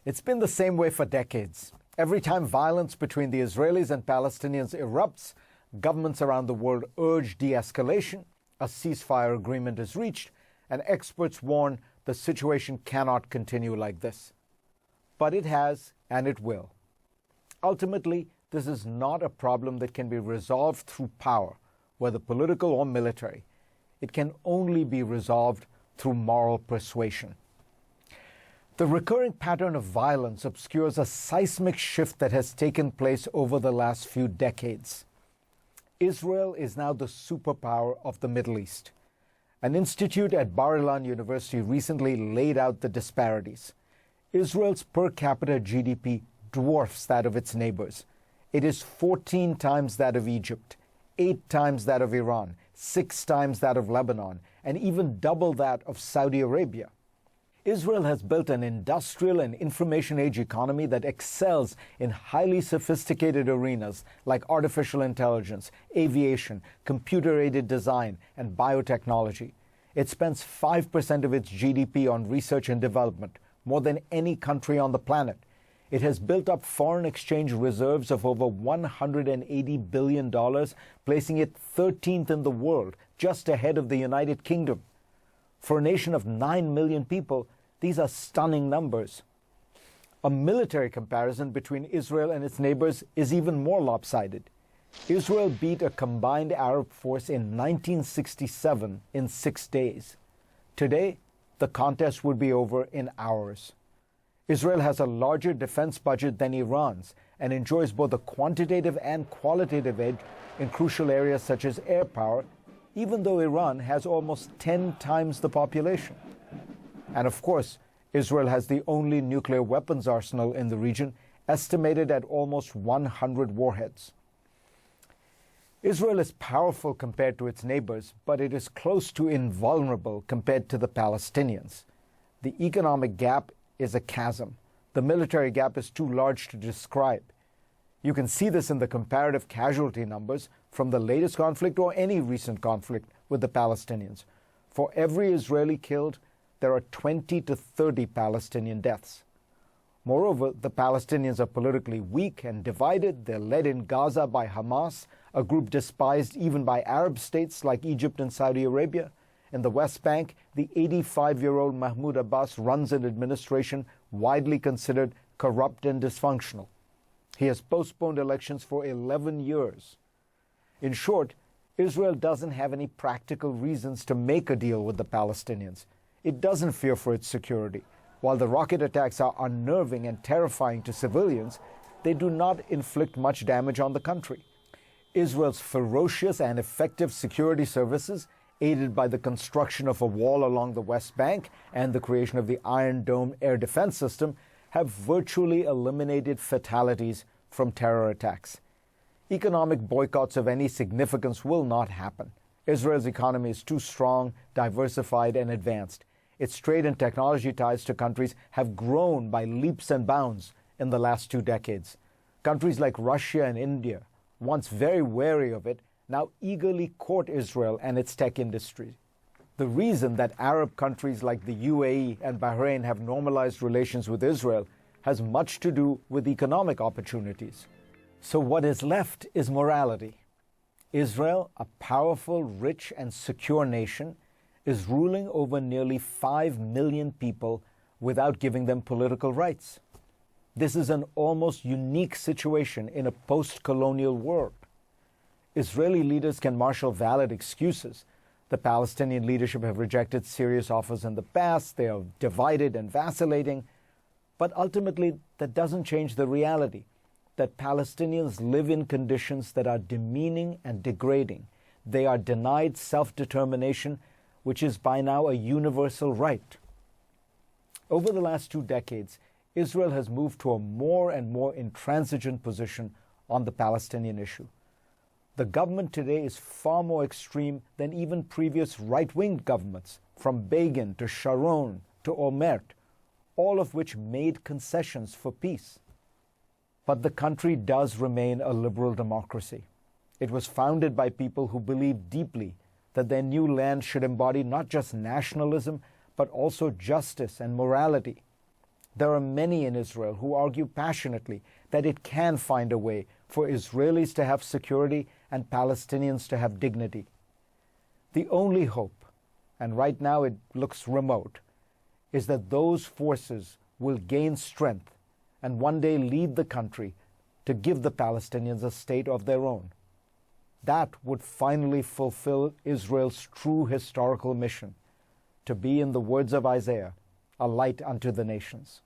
It's been the same way for decades. Every time violence between the Israelis and Palestinians erupts, governments around the world urge de-escalation, a ceasefire agreement is reached, and experts warn the situation cannot continue like this. But it has, and it will. Ultimately, this is not a problem that can be resolved through power, whether political or military. It can only be resolved through moral persuasion. The recurring pattern of violence obscures a seismic shift that has taken place over the last few decades. Israel is now the superpower of the Middle East. An institute at Bar-Ilan University recently laid out the disparities. Israel's per capita GDP dwarfs that of its neighbors. It is 14 times that of Egypt, 8 times that of Iran, 6 times that of Lebanon, and even double that of Saudi Arabia. Israel has built an industrial and information age economy that excels in highly sophisticated arenas like artificial intelligence, aviation, computer-aided design, and biotechnology. It spends 5% of its GDP on research and development, more than any country on the planet. It has built up foreign exchange reserves of over $180 billion, placing it 13th in the world, just ahead of the United Kingdom. For a nation of 9 million people, these are stunning numbers. A military comparison between Israel and its neighbors is even more lopsided. Israel beat a combined Arab force in 1967 in 6 days. Today, the contest would be over in hours. Israel has a larger defense budget than Iran's and enjoys both a quantitative and qualitative edge in crucial areas such as air power, even though Iran has almost 10 times the population. And of course, Israel has the only nuclear weapons arsenal in the region, estimated at almost 100 warheads. Israel is powerful compared to its neighbors, but it is close to invulnerable compared to the Palestinians. The economic gap is a chasm. The military gap is too large to describe. You can see this in the comparative casualty numbers from the latest conflict or any recent conflict with the Palestinians. For every Israeli killed, there are 20 to 30 Palestinian deaths. Moreover, the Palestinians are politically weak and divided. They're led in Gaza by Hamas, a group despised even by Arab states like Egypt and Saudi Arabia. In the West Bank, the 85-year-old Mahmoud Abbas runs an administration widely considered corrupt and dysfunctional. He has postponed elections for 11 years. In short, Israel doesn't have any practical reasons to make a deal with the Palestinians. It doesn't fear for its security. While the rocket attacks are unnerving and terrifying to civilians, they do not inflict much damage on the country. Israel's ferocious and effective security services, aided by the construction of a wall along the West Bank and the creation of the Iron Dome air defense system, have virtually eliminated fatalities from terror attacks. Economic boycotts of any significance will not happen. Israel's economy is too strong, diversified, and advanced. Its trade and technology ties to countries have grown by leaps and bounds in the last 2 decades. Countries like Russia and India, once very wary of it, now eagerly court Israel and its tech industry. The reason that Arab countries like the UAE and Bahrain have normalized relations with Israel has much to do with economic opportunities. So what is left is morality. Israel, a powerful, rich, and secure nation, is ruling over nearly 5 million people without giving them political rights. This is an almost unique situation in a post-colonial world. Israeli leaders can marshal valid excuses. The Palestinian leadership have rejected serious offers in the past. They are divided and vacillating. But ultimately, that doesn't change the reality that Palestinians live in conditions that are demeaning and degrading. They are denied self-determination, which is by now a universal right. Over the last 2 decades, Israel has moved to a more and more intransigent position on the Palestinian issue. The government today is far more extreme than even previous right-wing governments, from Begin to Sharon to Olmert, all of which made concessions for peace. But the country does remain a liberal democracy. It was founded by people who believe deeply that their new land should embody not just nationalism, but also justice and morality. There are many in Israel who argue passionately that it can find a way for Israelis to have security and Palestinians to have dignity. The only hope, and right now it looks remote, is that those forces will gain strength and one day lead the country to give the Palestinians a state of their own. That would finally fulfill Israel's true historical mission, to be, in the words of Isaiah, a light unto the nations.